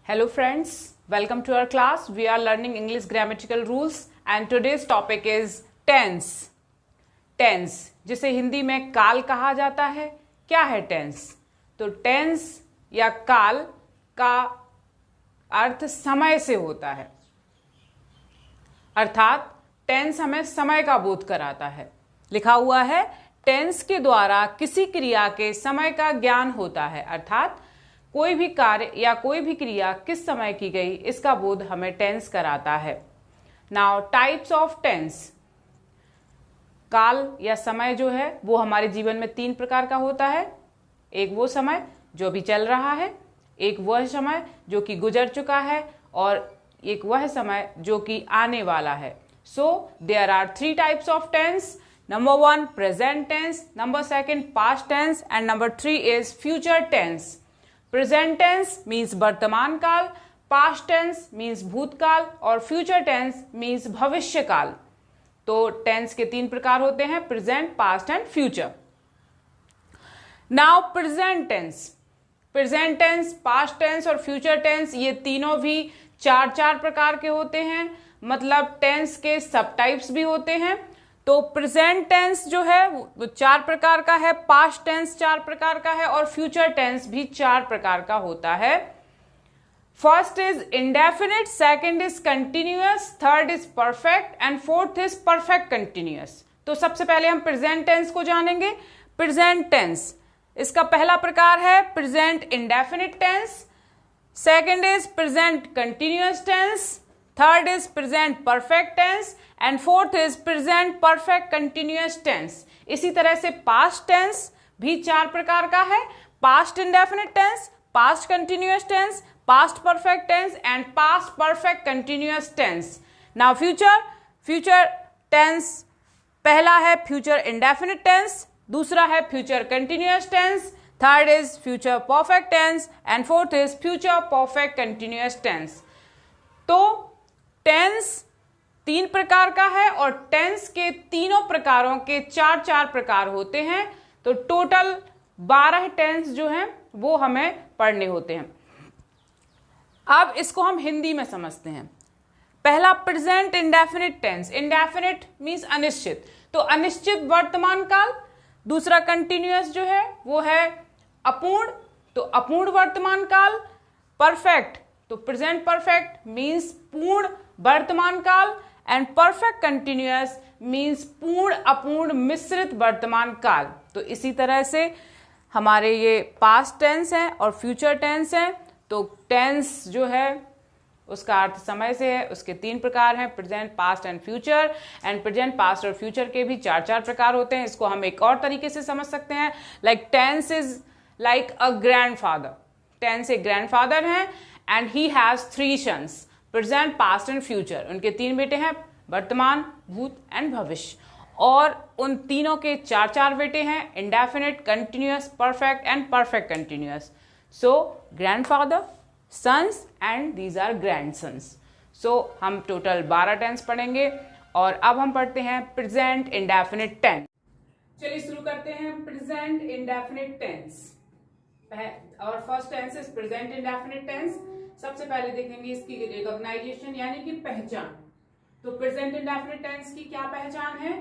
Hello friends, welcome to our class. We are learning English grammatical rules and today's topic is tense. Tense जिसे हिंदी में काल कहा जाता है. क्या है टेंस? तो टेंस या काल का अर्थ समय से होता है, अर्थात टेंस हमें समय का बोध कराता है. लिखा हुआ है टेंस के द्वारा किसी क्रिया के समय का ज्ञान होता है, अर्थात कोई भी कार्य या कोई भी क्रिया किस समय की गई इसका बोध हमें टेंस कराता है. Now types of tense. काल या समय जो है वो हमारे जीवन में 3 प्रकार का होता है. एक वो समय जो भी चल रहा है, एक वह समय जो कि गुजर चुका है और एक वह समय जो कि आने वाला है. So there are 3 types of tense. Number 1 present tense, number 2 past tense and number 3 is future tense. Present tense means वर्तमान काल, पास्ट टेंस मीन्स भूतकाल और फ्यूचर टेंस मीन्स भविष्य काल. तो टेंस के 3 प्रकार होते हैं, present, past and future. Now present tense. Present tense, past tense और फ्यूचर टेंस ये तीनों भी 4 प्रकार के होते हैं, मतलब टेंस के सब टाइप्स भी होते हैं. तो प्रेजेंट टेंस जो है वो 4 प्रकार का है, पास्ट टेंस 4 प्रकार का है और फ्यूचर टेंस भी 4 प्रकार का होता है. First is indefinite, second is continuous, third is perfect and fourth is perfect continuous. तो सबसे पहले हम प्रेजेंट टेंस को जानेंगे. प्रेजेंट टेंस इसका पहला प्रकार है present indefinite tense, second is present continuous tense, third is present perfect tense and fourth is present perfect continuous tense. इसी तरह से पास्ट टेंस भी 4 प्रकार का है, past indefinite tense, past continuous tense, past perfect tense and past perfect continuous tense. Now future tense पहला है future indefinite tense, दूसरा है future continuous tense, third is future perfect tense and fourth is future perfect continuous tense. तो tense 3 प्रकार का है और tense के तीनों प्रकारों के 4 प्रकार होते हैं. तो टोटल 12 टेंस जो हैं वो हमें पढ़ने होते हैं. अब इसको हम हिंदी में समझते हैं. पहला present indefinite tense. Indefinite means अनिश्चित, तो अनिश्चित वर्तमान काल. दूसरा कंटिन्यूअस जो है वो है अपूर्ण, तो अपूर्ण वर्तमान काल. परफेक्ट तो प्रेजेंट परफेक्ट मीन्स पूर्ण वर्तमान काल एंड परफेक्ट कंटिन्यूअस मीन्स पूर्ण अपूर्ण मिश्रित वर्तमान काल. तो इसी तरह से हमारे ये पास्ट टेंस हैं और फ्यूचर टेंस हैं. तो टेंस जो है उसका अर्थ समय से है, उसके 3 प्रकार हैं, present, past and future. And present, past और फ्यूचर के भी 4 प्रकार होते हैं. इसको हम एक और तरीके से समझ सकते हैं, like tense is like a grandfather. Tense एक ग्रैंडफादर हैं and he has 3 sons, present, past and future. उनके 3 बेटे हैं, वर्तमान, भूत एंड भविष्य. और उन तीनों के 4 बेटे हैं, indefinite, continuous, perfect and perfect continuous. So grandfather, sons and these are grandsons. So हम टोटल 12 टेंस पढ़ेंगे और अब हम पढ़ते हैं प्रेजेंट इंडेफिनिट टेंस. चलिए शुरू करते हैं प्रेजेंट इंडेफिनिट टेंस. और first tense is present indefinite tense. सबसे पहले देखेंगे इसकी रिकॉग्नाइजेशन यानी कि पहचान. तो प्रेजेंट इंडेफिनिट टेंस की क्या पहचान है?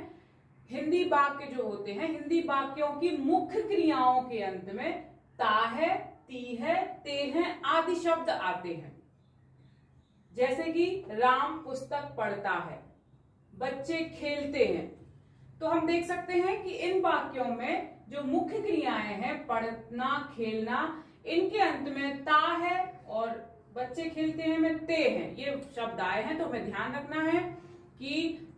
हिंदी वाक्य जो होते हैं, हिंदी वाक्यों की मुख्य क्रियाओं के अंत में ता है, ती है, ते हैं आदि शब्द आते हैं. जैसे कि राम पुस्तक पढ़ता है, बच्चे खेलते हैं. तो हम देख सकते हैं कि इन वाक्यों में जो मुख्य क्रियाएं हैं, पढ़ना, खेलना, इनके अंत में ता है और बच्चे खेलते हैं में ते हैं. ये शब्द आए हैं. तो हमें ध्यान रखना है कि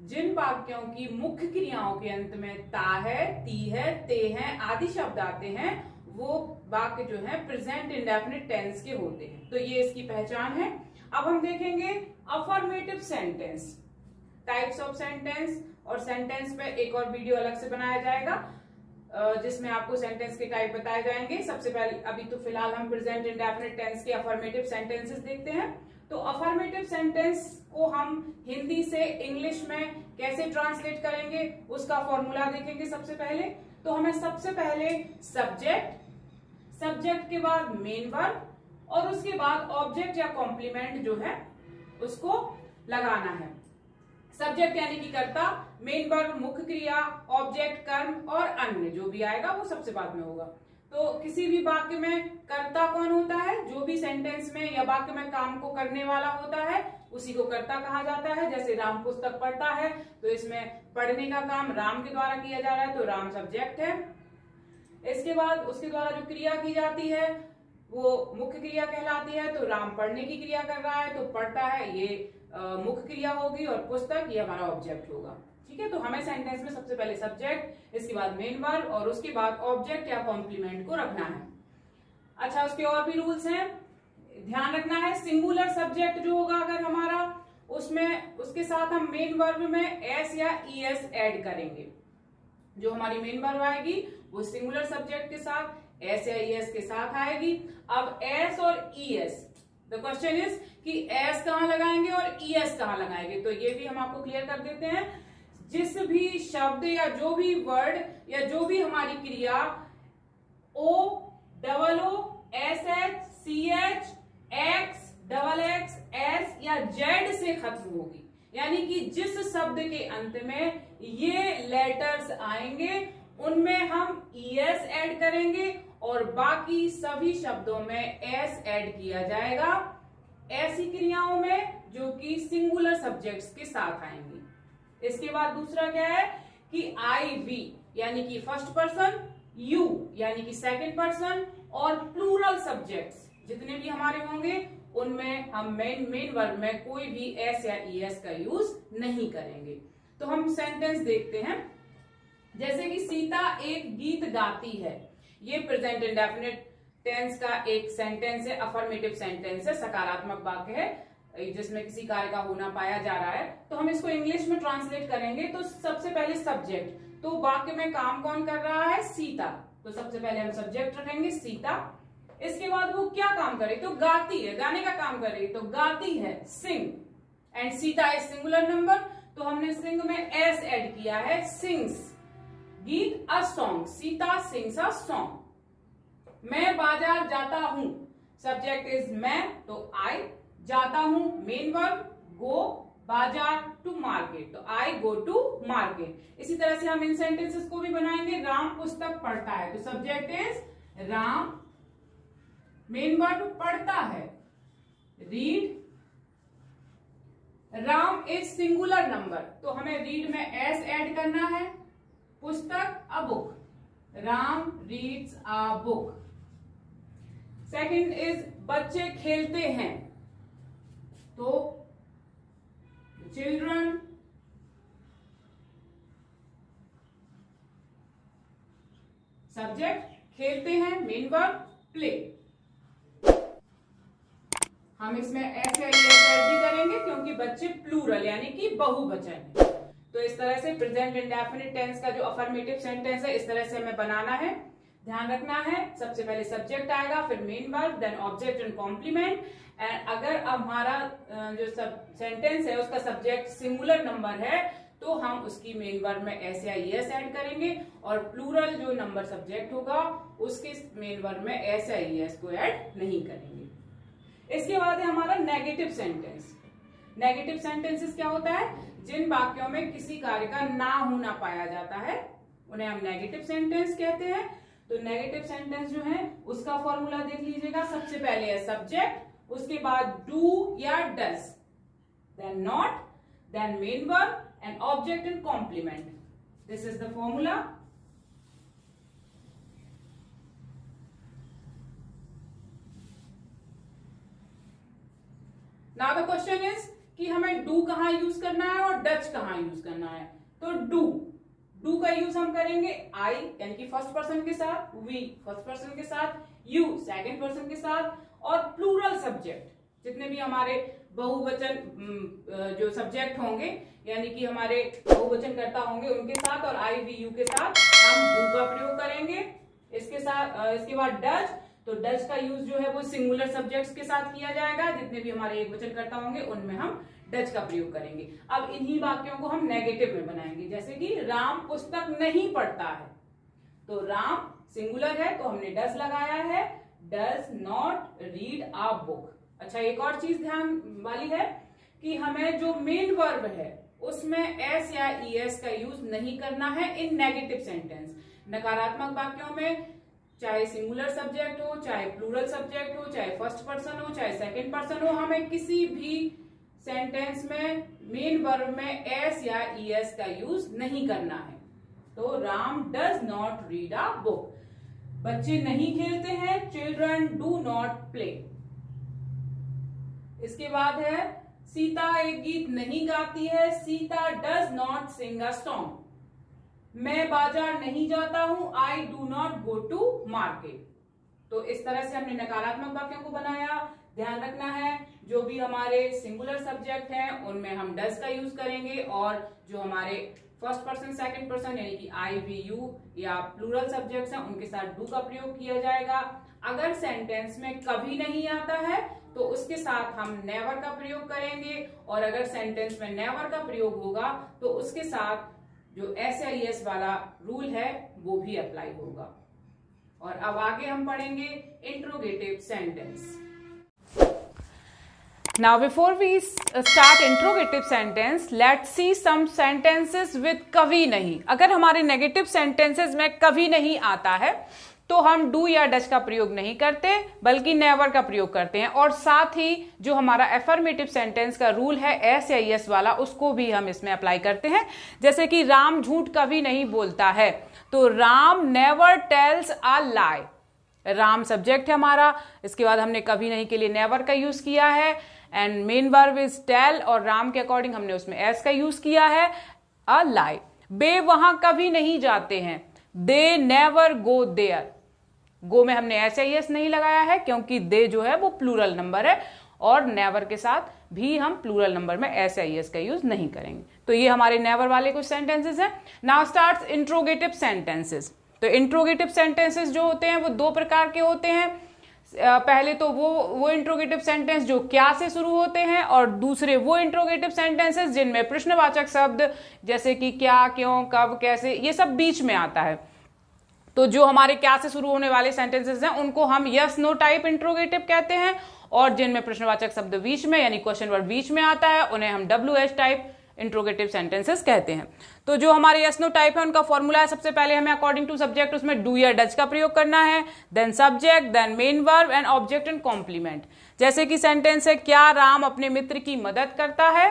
जिन वाक्यों की मुख्य क्रियाओं के अंत में ता है, ती है, ते हैं आदि शब्द आते हैं वो वाक्य जो है प्रेजेंट इंडेफिनिट टेंस के होते हैं. तो ये इसकी पहचान है. अब हम देखेंगे affirmative sentence, types of sentence. और सेंटेंस पे एक और वीडियो अलग से बनाया जाएगा जिसमें आपको सेंटेंस के टाइप बताए जाएंगे. सबसे पहले अभी तो फिलहाल हम प्रेजेंट इंडेफिनिट टेंस के अफर्मेटिव सेंटेंसेस देखते हैं. तो अफर्मेटिव सेंटेंस को हम हिंदी से इंग्लिश में कैसे ट्रांसलेट करेंगे उसका फॉर्मूला देखेंगे. सबसे पहले तो हमें सबसे पहले सब्जेक्ट के बाद मेन वर्ब, और उसके बाद ऑब्जेक्ट या कॉम्प्लीमेंट जो है उसको लगाना है। सब्जेक्ट यानी कि कर्ता, मेन वर्ब मुख्य क्रिया, ऑब्जेक्ट कर्म और अन्य जो भी आएगा वो सबसे बाद में होगा। तो किसी भी वाक्य में कर्ता कौन होता है? जो भी सेंटेंस में या वाक्य में काम को करने वाला होता है उसी को कर्ता कहा जाता है। जैसे राम पुस्तक पढ़ता है तो इसमें पढ़ने का काम राम के द्वारा किया जा रहा है तो राम सब्जेक्ट है। इसके बाद उसके द्वारा जो क्रिया की जाती है वो मुख्य क्रिया कहलाती है। तो राम पढ़ने की क्रिया कर रहा है तो पढ़ता है ये मुख्य क्रिया होगी और पुस्तक ये हमारा ऑब्जेक्ट होगा। ठीक है, तो हमें सेंटेंस में सबसे पहले सब्जेक्ट, इसके बाद मेन वर्ब और उसके बाद ऑब्जेक्ट या कॉम्प्लीमेंट को रखना है। अच्छा, उसके और भी रूल्स हैं, ध्यान रखना है। सिंगुलर सब्जेक्ट जो होगा अगर हमारा, उसमें उसके साथ हम मेन वर्ब में एस या ईएस ऐड करेंगे। जो हमारी मेन वर्ब आएगी वो सिंगुलर सब्जेक्ट के साथ एस या ईएस के साथ आएगी। अब एस और ईएस, द क्वेश्चन इज कि एस कहां लगाएंगे और ईएस कहां लगाएंगे, तो ये भी हम आपको क्लियर कर देते हैं। जिस भी शब्द या जो भी वर्ड या जो भी हमारी क्रिया O double O S H C H X double X S या जेड से खत्म होगी, यानी कि जिस शब्द के अंत में ये लेटर्स आएंगे उनमें हम ईएस ऐड करेंगे और बाकी सभी शब्दों में एस ऐड किया जाएगा ऐसी क्रियाओं में जो कि सिंगुलर सब्जेक्ट्स के साथ आएंगी। इसके बाद दूसरा क्या है कि आई वी यानी कि फर्स्ट पर्सन, यू यानी कि सेकंड पर्सन और प्लूरल सब्जेक्ट्स जितने भी हमारे होंगे उनमें हम मेन वर्ब में कोई भी एस या ईएस का यूज नहीं करेंगे। तो हम सेंटेंस देखते हैं, जैसे कि सीता एक गीत गाती है, ये प्रेजेंट इंडेफिनिट टेंस का एक सेंटेंस है, अफर्मेटिव सेंटेंस है, सकारात्मक वाक्य है जिसमें किसी कार्य का होना पाया जा रहा है। तो हम इसको इंग्लिश में ट्रांसलेट करेंगे। तो सबसे पहले सब्जेक्ट, तो वाक्य में काम कौन कर रहा है? सीता, तो सबसे पहले हम सब्जेक्ट रखेंगे सीता। इसके बाद वो क्या काम करे? तो गाती है, गाने का काम कर रही है, तो गाती है sing, and Sita is singular number तो हमने सिंग में एस ऐड किया है, सिंग्स गीत a song, Sita sings a song. मैं बाजार जाता हूं, सब्जेक्ट इज मैं तो आई, जाता हूं मेन वर्ब गो, बाजार टू मार्केट तो आई गो टू मार्केट। इसी तरह से हम इन सेंटेंसेस को भी बनाएंगे। राम पुस्तक पढ़ता है तो subject is Ram, main verb पढ़ता है read, Ram is singular number तो हमें रीड में एस ऐड करना है, पुस्तक a book, Ram reads a book. Second is बच्चे खेलते हैं तो चिल्ड्रन, सब्जेक्ट खेलते हैं, मेन वर्ब प्ले। हम इसमें एस या ईएस भी करेंगे क्योंकि बच्चे प्लूरल यानी कि बहुवचन है। तो इस तरह से प्रेजेंट इंडेफिनिट टेंस का जो अफर्मेटिव सेंटेंस है इस तरह से हमें बनाना है। ध्यान रखना है, सबसे पहले सब्जेक्ट आएगा, फिर main verb, then object and complement. And अगर हमारा जो सेंटेंस है उसका सब्जेक्ट सिंगुलर नंबर है तो हम उसकी मेन वर्ब में एस या ईएस ऐड करेंगे और प्लूरल जो नंबर सब्जेक्ट होगा उसके मेन वर्ब में एस या ईएस को ऐड नहीं करेंगे। इसके बाद है हमारा नेगेटिव सेंटेंस। नेगेटिव सेंटेंसेस क्या होता है? जिन वाक्यों में किसी कार्य का ना होना पाया जाता है उन्हें हम नेगेटिव सेंटेंस कहते हैं। तो नेगेटिव सेंटेंस जो है उसका फॉर्मूला देख लीजिएगा। सबसे पहले है सब्जेक्ट, उसके बाद डू या does, then not, then main verb and object and complement. This is the formula. Now the question is कि हमें डू कहां यूज करना है और डच कहां यूज करना है। तो डू का यूज हम करेंगे आई यानी कि फर्स्ट पर्सन के साथ, वी फर्स्ट पर्सन के साथ, यू सेकंड पर्सन के साथ और प्लूरल सब्जेक्ट जितने भी हमारे बहुवचन जो सब्जेक्ट होंगे यानी कि हमारे बहुवचन कर्ता होंगे उनके साथ और आई वी यू के साथ हम डू का प्रयोग करेंगे। इसके साथ इसके बाद डज, तो डज का यूज जो है वो सिंगुलर सब्जेक्ट्स के साथ किया जाएगा। जितने भी हमारे एक वचन कर्ता होंगे उनमें हम डज का प्रयोग करेंगे। अब इन्हीं वाक्यों को हम नेगेटिव में बनाएंगे, जैसे कि राम पुस्तक नहीं पढ़ता है तो राम सिंगुलर है तो हमने डज लगाया है, does not read a book. अच्छा, एक और चीज ध्यान वाली है कि हमें जो मेन वर्ब है उसमें एस या ईएस का यूज नहीं करना है इन नेगेटिव सेंटेंस। नकारात्मक वाक्यों में चाहे सिंगुलर सब्जेक्ट हो, चाहे प्लूरल सब्जेक्ट हो, चाहे फर्स्ट पर्सन हो, चाहे सेकंड पर्सन हो, हमें किसी भी सेंटेंस में मेन वर्ब में एस या ईएस का यूज नहीं करना है। तो Ram does not read a book. बच्चे नहीं खेलते हैं, चिल्ड्रन डू नॉट प्ले। इसके बाद है सीता एक गीत नहीं गाती है, Sita does not sing a song. मैं बाजार नहीं जाता हूं, I do not go to market. तो इस तरह से हमने नकारात्मक वाक्यों को बनाया। ध्यान रखना है जो भी हमारे सिंगुलर सब्जेक्ट हैं उनमें हम डज का यूज करेंगे, और जो हमारे फर्स्ट पर्सन सेकंड पर्सन यानी कि आई वी यू या प्लूरल सब्जेक्ट्स हैं उनके साथ डू का प्रयोग किया जाएगा। अगर सेंटेंस में कभी नहीं आता है तो उसके साथ हम नेवर का प्रयोग करेंगे, और अगर सेंटेंस में नेवर का प्रयोग होगा तो उसके साथ जो एस या ईएस वाला रूल है वो भी अप्लाई होगा। और अब आगे हम पढ़ेंगे interrogative sentence. Now before we start interrogative sentence, let's see some sentences with कभी नहीं। अगर हमारे नेगेटिव सेंटेंसेस में कभी नहीं आता है तो हम डू या डज का प्रयोग नहीं करते बल्कि नेवर का प्रयोग करते हैं, और साथ ही जो हमारा एफर्मेटिव सेंटेंस का रूल है एस या यस वाला उसको भी हम इसमें अप्लाई करते हैं। जैसे कि राम झूठ कभी नहीं बोलता है, तो राम नेवर टेल्स अ लाई। राम सब्जेक्ट है हमारा, इसके बाद हमने कभी नहीं के लिए नेवर का यूज किया है, and main verb is tell, और राम के अकॉर्डिंग हमने उसमें एस का यूज किया है, अ लाई। बे वहां कभी नहीं जाते हैं, दे नेवर गो देयर। गो में हमने एस या एस नहीं लगाया है क्योंकि दे जो है वो प्लूरल नंबर है, और नेवर के साथ भी हम प्लूरल नंबर में एस या एस का यूज नहीं करेंगे। तो ये हमारे नेवर वाले कुछ सेंटेंसेस हैं। Now starts interrogative sentences. तो इंट्रोगेटिव सेंटेंसेस जो होते हैं वो दो प्रकार के होते हैं। पहले तो वो इंट्रोगेटिव सेंटेंस जो क्या से शुरू होते हैं, और दूसरे वो इंट्रोगेटिव सेंटेंसेस जिनमें प्रश्नवाचक शब्द जैसे कि क्या, क्यों, कब, कैसे, ये सब बीच में आता है। तो जो हमारे क्या से शुरू होने वाले सेंटेंसेस हैं उनको हम यस नो टाइप इंट्रोगेटिव कहते हैं, और जिनमें प्रश्नवाचक शब्द बीच में यानी क्वेश्चन वर्ड बीच में आता है उन्हें हम WH टाइप इंट्रोगेटिव सेंटेंसेस कहते हैं। तो जो हमारे यस नो टाइप है उनका फॉर्मूला है, सबसे पहले हमें अकॉर्डिंग टू सब्जेक्ट उसमें डू या डज का प्रयोग करना है, then subject, then main verb and object and complement. जैसे कि सेंटेंस है क्या राम अपने मित्र की मदद करता है,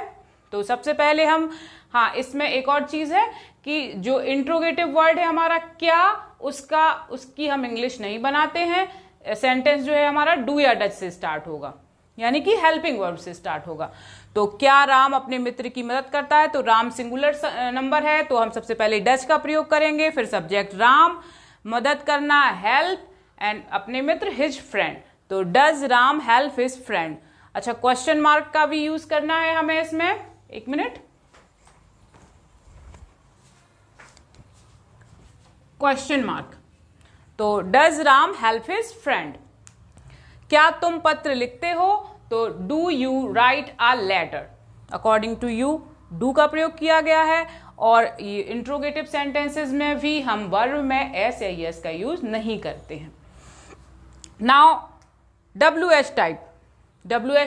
तो सबसे पहले हम, हाँ इसमें एक और चीज है कि जो इंट्रोगेटिव वर्ड है हमारा क्या, उसकी हम इंग्लिश नहीं बनाते हैं। सेंटेंस जो है हमारा डू या डज से स्टार्ट होगा, यानी कि हेल्पिंग वर्ब से स्टार्ट होगा। तो क्या राम अपने मित्र की मदद करता है, तो राम सिंगुलर नंबर है तो हम सबसे पहले डज का प्रयोग करेंगे, फिर सब्जेक्ट राम, मदद करना हेल्प, एंड अपने मित्र हिज फ्रेंड, तो does Ram help his friend. अच्छा, क्वेश्चन मार्क का भी यूज करना है हमें इसमें, एक मिनट। क्वेश्चन मार्क, तो does Ram help his friend. क्या तुम पत्र लिखते हो, तो do you write a letter. According to you do का प्रयोग किया गया है, और इंट्रोगेटिव सेंटेंसेस में भी हम वर्ब में एस या यस का यूज नहीं करते हैं। नाउ WH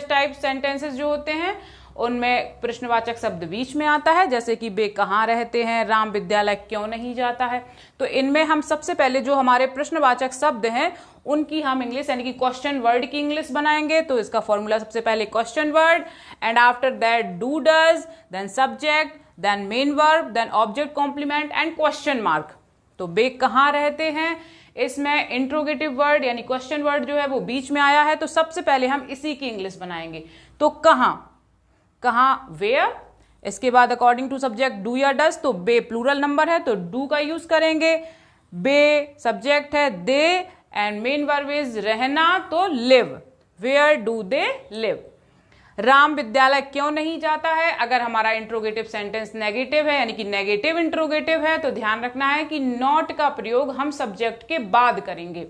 टाइप सेंटेंसेस जो होते हैं उनमें प्रश्नवाचक शब्द बीच में आता है, जैसे कि बे कहाँ रहते हैं, राम विद्यालय क्यों नहीं जाता है। तो इनमें हम सबसे पहले जो हमारे प्रश्नवाचक शब्द हैं उनकी हम इंग्लिश यानी कि क्वेश्चन वर्ड की इंग्लिश बनाएंगे। तो इसका फॉर्मूला सबसे पहले question word, and after that do does, then subject, then main verb, then object complement and question mark. तो बे कहाँ रहते हैं, इसमें इंट्रोगेटिव वर्ड यानी क्वेश्चन वर्ड जो है वो बीच में आया है, तो सबसे पहले हम इसी की इंग्लिश बनाएंगे। तो कहाँ वेयर, इसके बाद अकॉर्डिंग टू सब्जेक्ट डू या डज, तो बे प्लूरल नंबर है तो डू का यूज करेंगे, बे सब्जेक्ट है they, and main verb is रहना तो live, where do they live. Ram विद्यालय क्यों नहीं जाता है, अगर हमारा इंट्रोगेटिव सेंटेंस नेगेटिव है यानी कि नेगेटिव इंट्रोगेटिव है तो ध्यान रखना है कि नॉट का प्रयोग हम सब्जेक्ट के बाद करेंगे।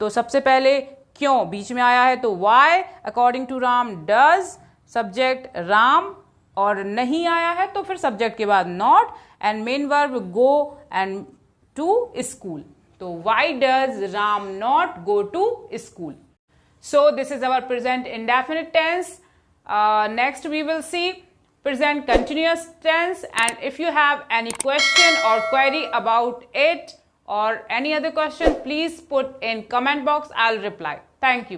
तो सबसे पहले क्यों बीच में आया है तो why, according to Ram does, subject Ram, और नहीं आया है तो फिर सब्जेक्ट के बाद not, and main verb go and to school. तो why does Ram not go to school? So this is our present indefinite tense. Next we will see present continuous tense, and if you have any question or query about it or any other question, please put in comment box. I'll reply. Thank you.